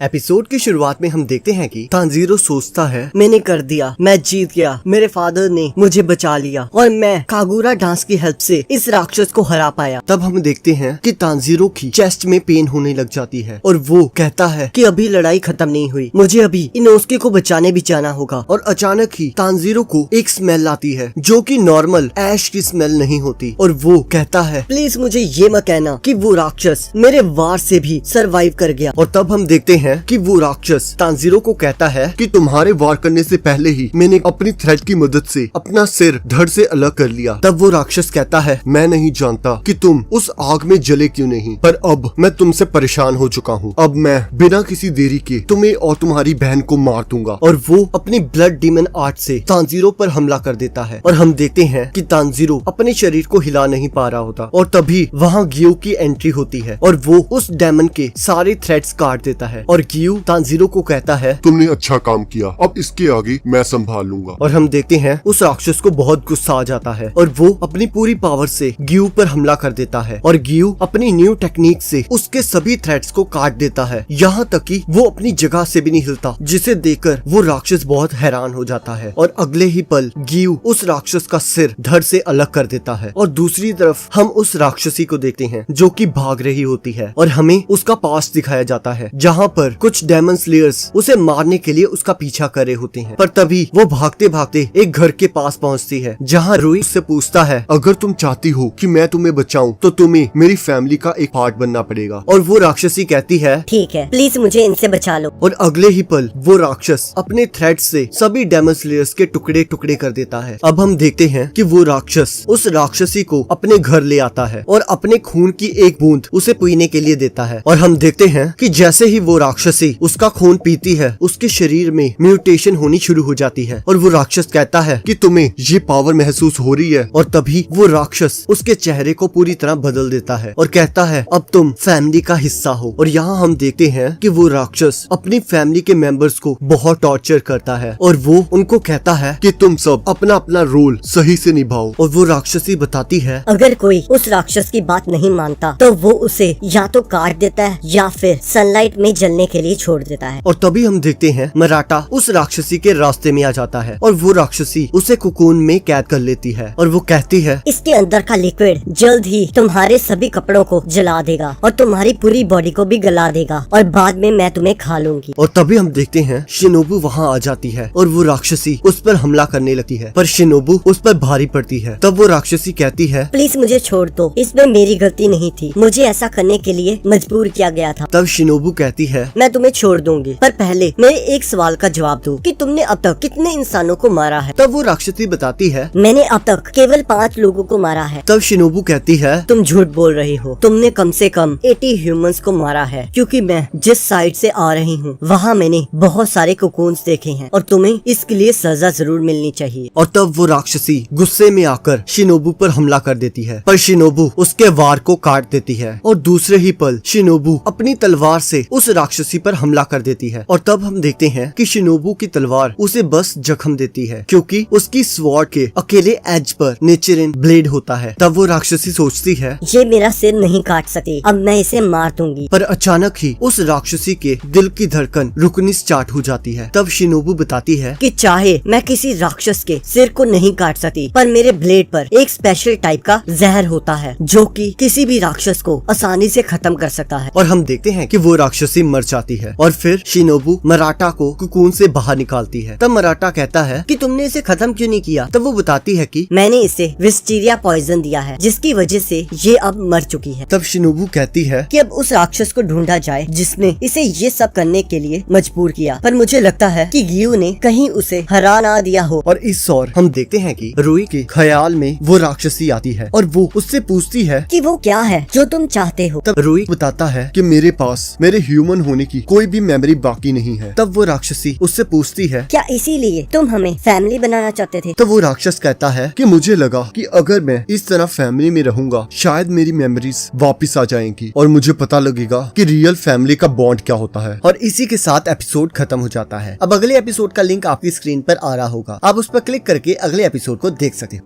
Episode की शुरुआत में हम देखते हैं कि तांजीरो सोचता है मैंने कर दिया, मैं जीत गया, मेरे फादर ने मुझे बचा लिया और मैं कागुरा डांस की हेल्प से इस राक्षस को हरा पाया। तब हम देखते हैं कि तांजीरो की चेस्ट में पेन होने लग जाती है और वो कहता है कि अभी लड़ाई खत्म नहीं हुई, मुझे अभी इनोस्के को बचाने भी जाना होगा। और अचानक ही तांजीरो को एक स्मेल आती है जो कि नॉर्मल ऐश की स्मेल नहीं होती और वो कहता है प्लीज मुझे ये मत कहना कि वो राक्षस मेरे वार से भी सरवाइव कर गया। और तब हम देखते हैं कि वो राक्षस तांजीरो को कहता है कि तुम्हारे वार करने से पहले ही मैंने अपनी थ्रेड की मदद से अपना सिर धड़ से अलग कर लिया। तब वो राक्षस कहता है मैं नहीं जानता कि तुम उस आग में जले क्यों नहीं, पर अब मैं तुमसे परेशान हो चुका हूँ। अब मैं बिना किसी देरी के तुम्हें और तुम्हारी बहन को मार दूंगा। और वो अपनी ब्लड डीमन आर्ट से तांजीरो पर हमला कर देता है और हम देखते हैं कि तांजीरो अपने शरीर को हिला नहीं पा रहा होता और तभी वहाँ गियो की एंट्री होती है और वो उस डेमन के सारे थ्रेड्स काट देता है। और गियो तांजीरो को कहता है तुमने अच्छा काम किया, अब इसके आगे मैं संभाल लूंगा। और हम देखते हैं उस राक्षस को बहुत गुस्सा आ जाता है और वो अपनी पूरी पावर से गियो पर हमला कर देता है और गियो अपनी न्यू टेक्निक से उसके सभी थ्रेड्स को काट देता है, यहाँ तक कि वो अपनी जगह से भी नहीं हिलता, जिसे देखकर वो राक्षस बहुत हैरान हो जाता है। और अगले ही पल गियो उस राक्षस का सिर धड़ से अलग कर देता है और दूसरी तरफ हम उस राक्षसी को देखते हैं जो कि भाग रही होती है और हमें उसका पास्ट दिखाया जाता है जहाँ पर कुछ डेमन स्लेयर्स उसे मारने के लिए उसका पीछा कर रहे होते हैं। पर तभी वो भागते भागते एक घर के पास पहुँचती है जहाँ रुई उससे पूछता है अगर तुम चाहती हो कि मैं तुम्हें बचाऊं तो तुम्हें मेरी फैमिली का एक पार्ट बनना पड़ेगा। और वो राक्षसी कहती है ठीक है, प्लीज मुझे इनसे बचा लो। और अगले ही पल वो राक्षस अपने थ्रेड से सभी डेमन स्लेयर्स के टुकड़े टुकड़े कर देता है। अब हम देखते हैं कि वो राक्षस उस राक्षसी को अपने घर ले आता है और अपने खून की एक बूंद उसे पीने के लिए देता है। और हम देखते हैं कि जैसे ही वो राक्षसी उसका खून पीती है उसके शरीर में म्यूटेशन होनी शुरू हो जाती है और वो राक्षस कहता है कि तुम्हें ये पावर महसूस हो रही है। और तभी वो राक्षस उसके चेहरे को पूरी तरह बदल देता है और कहता है अब तुम फैमिली का हिस्सा हो। और यहाँ हम देखते हैं कि वो राक्षस अपनी फैमिली के मेंबर्स को बहुत टॉर्चर करता है और वो उनको कहता है कि तुम सब अपना अपना रोल सही से निभाओ। और वो राक्षसी बताती है अगर कोई उस राक्षस की बात नहीं मानता तो वो उसे या तो काट देता है या फिर सनलाइट में जलने के लिए छोड़ देता है। और तभी हम देखते हैं मराठा उस राक्षसी के रास्ते में आ जाता है और वो राक्षसी उसे कुकून में कैद कर लेती है और वो कहती है इसके अंदर का लिक्विड जल्द ही तुम्हारे सभी कपड़ों को जला देगा और तुम्हारी पूरी बॉडी को भी गला देगा और बाद में मैं तुम्हें खा लूंगी। और तभी हम देखते हैं शिनोबू वहाँ आ जाती है और वो राक्षसी उस पर हमला करने लगती है पर शिनोबू उस पर भारी पड़ती है। तब वो राक्षसी कहती है प्लीज मुझे छोड़ दो, इसमें मेरी गलती नहीं थी, मुझे ऐसा करने के लिए मजबूर किया गया था। तब शिनोबू कहती है मैं तुम्हें छोड़ दूंगी पर पहले मेरे एक सवाल का जवाब दो कि तुमने अब तक कितने इंसानों को मारा है। तब वो राक्षसी बताती है मैंने अब तक केवल 5 लोगों को मारा है। तब शिनोबू कहती है तुम झूठ बोल रही हो, तुमने कम से कम 80 ह्यूमंस को मारा है क्योंकि मैं जिस साइड से आ रही हूँ वहाँ मैंने बहुत सारे कोकून्स देखे हैं और तुम्हें इसके लिए सजा जरूर मिलनी चाहिए। और तब वो राक्षसी गुस्से में आकर शिनोबू पर हमला कर देती है पर शिनोबू उसके वार को काट देती है और दूसरे ही पल शिनोबू अपनी तलवार से उस राक्षसी पर हमला कर देती है। और तब हम देखते हैं कि शिनोबू की तलवार उसे बस जख्म देती है क्योंकि उसकी स्वॉर्ड के अकेले एज पर नेचुरल ब्लेड होता है। तब वो राक्षसी सोचती है ये मेरा सिर नहीं काट सकती, अब मैं इसे मार दूंगी। पर अचानक ही उस राक्षसी के दिल की धड़कन रुकनी स्टार्ट हो जाती है। तब शिनोबू बताती है कि चाहे मैं किसी राक्षस के सिर को नहीं काट सकती पर मेरे ब्लेड पर एक स्पेशल टाइप का जहर होता है जो कि किसी भी राक्षस को आसानी से खत्म कर सकता है। और हम देखते हैं कि वो राक्षसी मर जाती है और फिर शिनोबू मराठा को कुकून से बाहर निकालती है। तब मराठा कहता है कि तुमने इसे खत्म क्यों नहीं किया। तब वो बताती है कि मैंने इसे विस्टीरिया पॉइजन दिया है जिसकी वजह से ये अब मर चुकी है। तब शिनोबू कहती है कि अब उस राक्षस को ढूंढा जाए जिसने इसे ये सब करने के लिए मजबूर किया, पर मुझे लगता है कि गियो ने कहीं उसे हरा ना दिया हो। और इस ओर हम देखते हैं कि रुई के ख्याल में वो राक्षसी आती है और वो उससे पूछती है कि वो क्या है जो तुम चाहते हो। तब रुई बताता है कि मेरे पास मेरे ह्यूमन होने की कोई भी मेमोरी बाकी नहीं है। तब वो राक्षसी उससे पूछती है क्या इसीलिए तुम हमें फैमिली बनाना चाहते थे। तो वो राक्षस कहता है कि मुझे लगा कि अगर मैं इस तरह फैमिली में रहूंगा शायद मेरी मेमोरीज वापस आ जाएंगी और मुझे पता लगेगा कि रियल फैमिली का बॉन्ड क्या होता है। और इसी के साथ एपिसोड खत्म हो जाता है। अब अगले एपिसोड का लिंक आपकी स्क्रीन पर आ रहा होगा, आप उस पर क्लिक करके अगले एपिसोड को देख सकते हो।